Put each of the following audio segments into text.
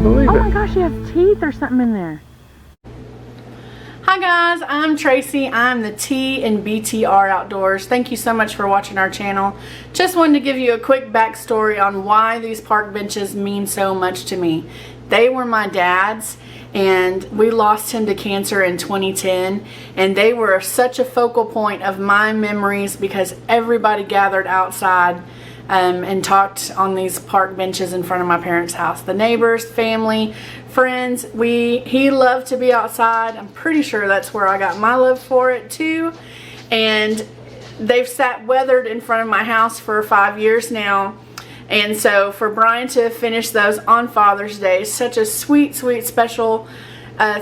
believe it. Oh my gosh, he has teeth or something in there. Hi guys, I'm Tracy. I'm the T in BTR Outdoors. Thank you so much for watching our channel. Just wanted to give you a quick backstory on why these park benches mean so much to me. They were my dad's, and we lost him to cancer in 2010, and they were such a focal point of my memories because everybody gathered outside and talked on these park benches in front of my parents' house. The neighbors, family, friends. He loved to be outside. I'm pretty sure that's where I got my love for it too. And they've sat weathered in front of my house for 5 years now. And so for Brian to finish those on Father's Day is such a sweet, sweet, special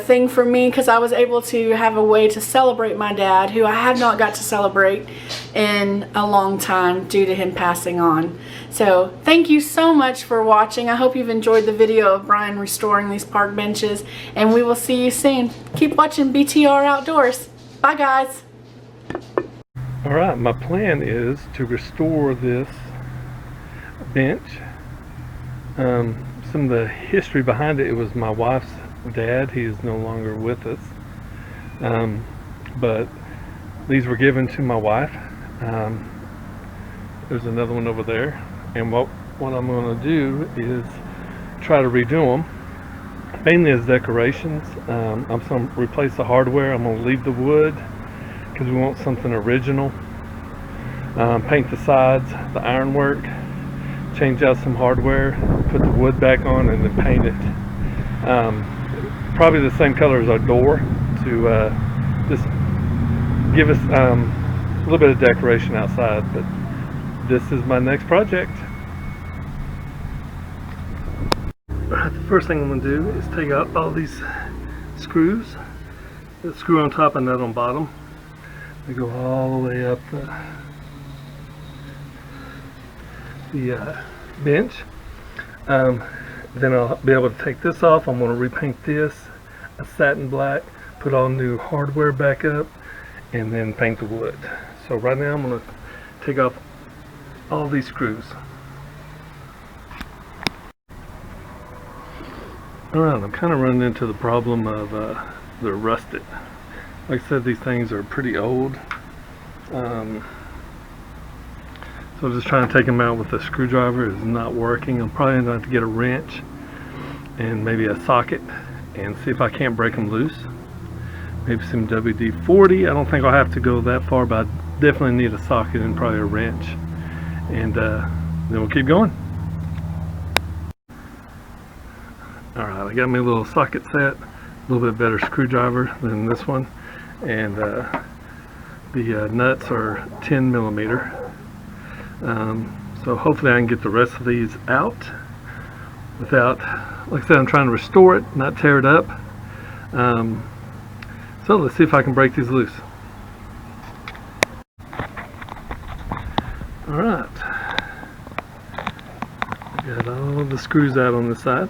thing for me, because I was able to have a way to celebrate my dad, who I have not got to celebrate in a long time due to him passing on. So thank you so much for watching. I hope you've enjoyed the video of Brian restoring these park benches, and we will see you soon. Keep watching BTR Outdoors. Bye guys. Alright, my plan is to restore this bench. Some of the history behind it, it was my wife's dad. He is no longer with us, but these were given to my wife. There's another one over there, and what I'm going to do is try to redo them, mainly as decorations. I'm going to replace the hardware. I'm going to leave the wood because we want something original. Paint the sides, the ironwork, change out some hardware, put the wood back on, and then paint it probably the same color as our door to just give us a little bit of decoration outside. But this is my next project. Alright, the first thing I'm going to do is take out all these screws. The screw on top and nut on bottom. They go all the way up the bench. Then I'll be able to take this off. I'm going to repaint this a satin black, put all new hardware back up, and then paint the wood. So right now I'm going to take off all these screws. Alright, I'm kind of running into the problem of they're rusted. Like I said, these things are pretty old. So I'm just trying to take them out with a screwdriver. It's not working. I'm probably going to have to get a wrench and maybe a socket and see if I can't break them loose. Maybe some WD-40. I don't think I'll have to go that far, but I definitely need a socket and probably a wrench. And then we'll keep going. Alright, I got me a little socket set, a little bit better screwdriver than this one, and the nuts are 10 millimeter. So hopefully I can get the rest of these out without, like I said, I'm trying to restore it, not tear it up. So let's see if I can break these loose. Alright, got all of the screws out on this side.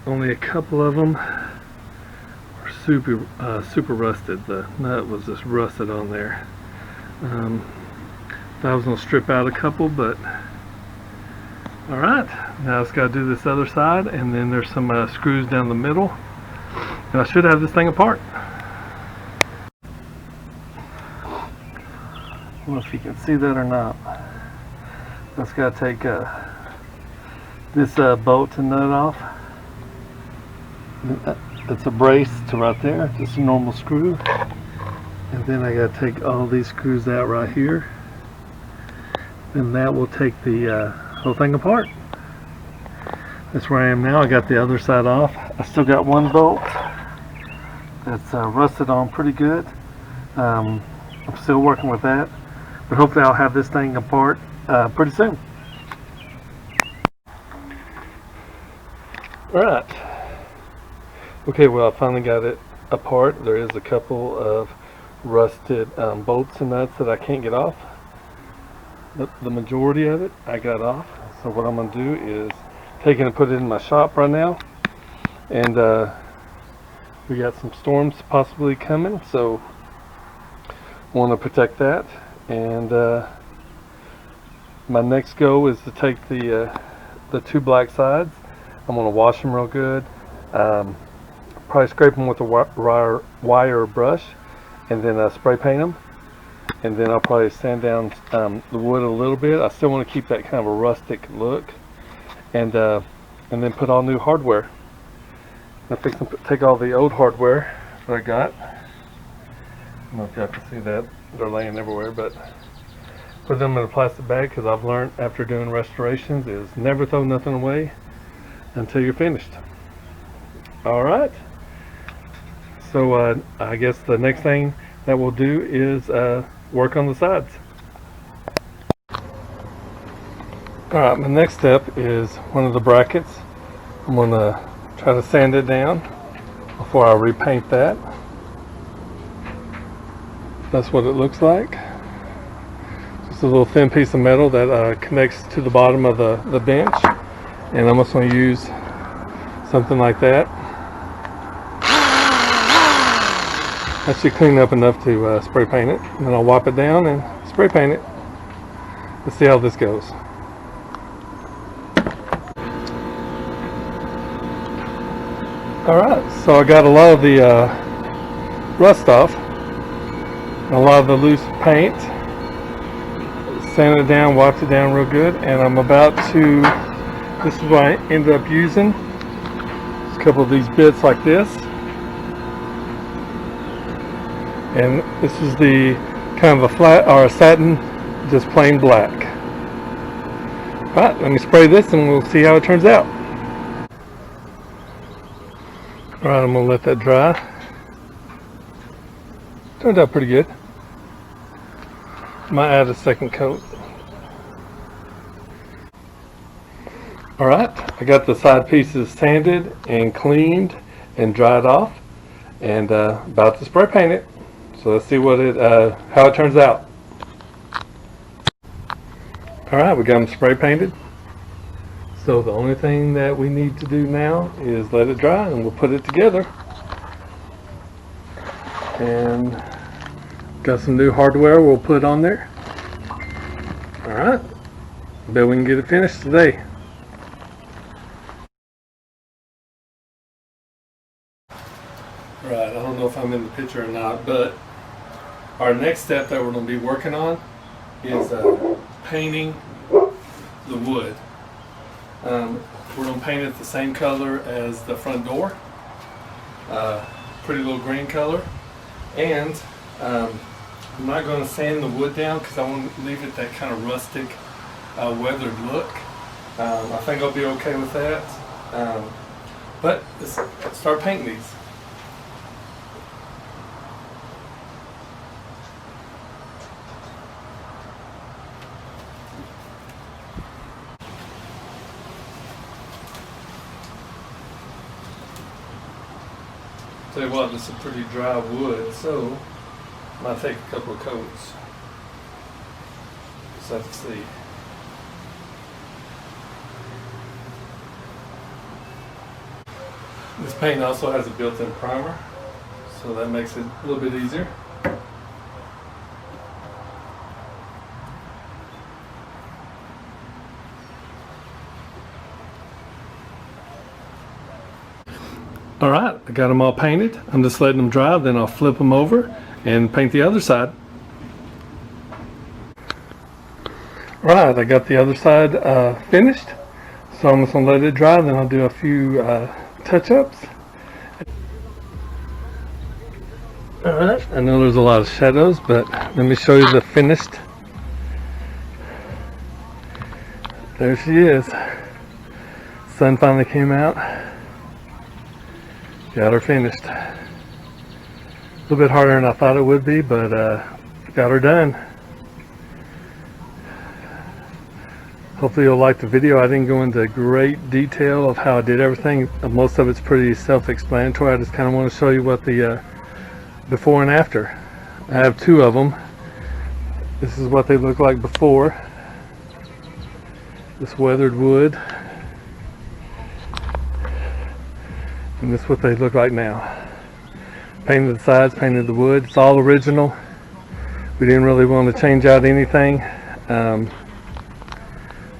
Only a couple of them are super rusted. The nut was just rusted on there. I was going to strip out a couple, but alright, now it's got to do this other side, and then there's some screws down the middle, and I should have this thing apart. I don't know if you can see that or not. Just got to take this bolt and nut off. It's a brace to right there, just a normal screw, and then I got to take all these screws out right here. And that will take the whole thing apart. That's where I am now. I got the other side off. I still got one bolt that's rusted on pretty good. I'm still working with that, but hopefully I'll have this thing apart pretty soon. Alright. Okay, well, I finally got it apart. There is a couple of rusted bolts and nuts that I can't get off. The majority of it I got off. So what I'm going to do is take it and put it in my shop right now. And we got some storms possibly coming, so want to protect that. And my next go is to take the two black sides, I'm going to wash them real good. Probably scrape them with a wire brush, and then spray paint them. And then I'll probably sand down the wood a little bit. I still want to keep that kind of a rustic look, and then put all new hardware. Now take all the old hardware that I got. I don't know if y'all can see that, they're laying everywhere, but put them in a plastic bag, because I've learned after doing restorations is never throw nothing away until you're finished. Alright, so I guess the next thing that we'll do is work on the sides. Alright, my next step is one of the brackets. I'm going to try to sand it down before I repaint that. That's what it looks like. Just a little thin piece of metal that connects to the bottom of the bench. And I'm just going to use something like that. That should clean up enough to spray paint it. And then I'll wipe it down and spray paint it. Let's see how this goes. Alright, so I got a lot of the rust off. A lot of the loose paint. Sanded it down, wiped it down real good. And I'm about to, this is what I ended up using. Just a couple of these bits like this. And this is the kind of a flat or a satin, just plain black. Alright, let me spray this and we'll see how it turns out. Alright, I'm going to let that dry. Turned out pretty good. Might add a second coat. Alright, I got the side pieces sanded and cleaned and dried off, and about to spray paint it. So let's see what how it turns out. Alright, we got them spray painted. So the only thing that we need to do now is let it dry, and we'll put it together. And got some new hardware we'll put on there. Alright, bet we can get it finished today. Right, I don't know if I'm in the picture or not, but our next step that we're going to be working on is painting the wood. We're going to paint it the same color as the front door, pretty little green color, and I'm not going to sand the wood down because I want to leave it that kind of rustic, weathered look. I think I'll be okay with that, but let's start painting these. Tell you what, this is pretty dry wood, so I might take a couple of coats. Just have to see. This paint also has a built-in primer, so that makes it a little bit easier. Alright, I got them all painted. I'm just letting them dry, then I'll flip them over and paint the other side. Alright, I got the other side finished, so I'm just going to let it dry, then I'll do a few touch-ups. Alright, I know there's a lot of shadows, but let me show you the finished. There she is. Sun finally came out. Got her finished. A little bit harder than I thought it would be, but got her done. Hopefully you'll like the video. I didn't go into great detail of how I did everything. Most of it's pretty self-explanatory. I just kind of want to show you what the before and after. I have two of them. This is what they look like before. This weathered wood. And this is what they look like now. Painted the sides, painted the wood. It's all original. We didn't really want to change out anything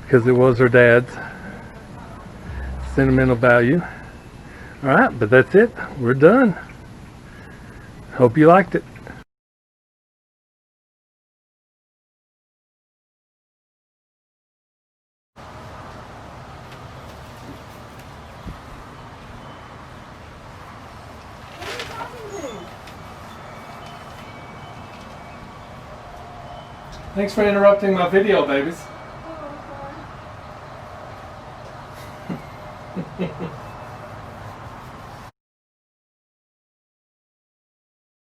because it was her dad's. sentimental value. Alright, but that's it. We're done. Hope you liked it. Thanks for interrupting my video, babies.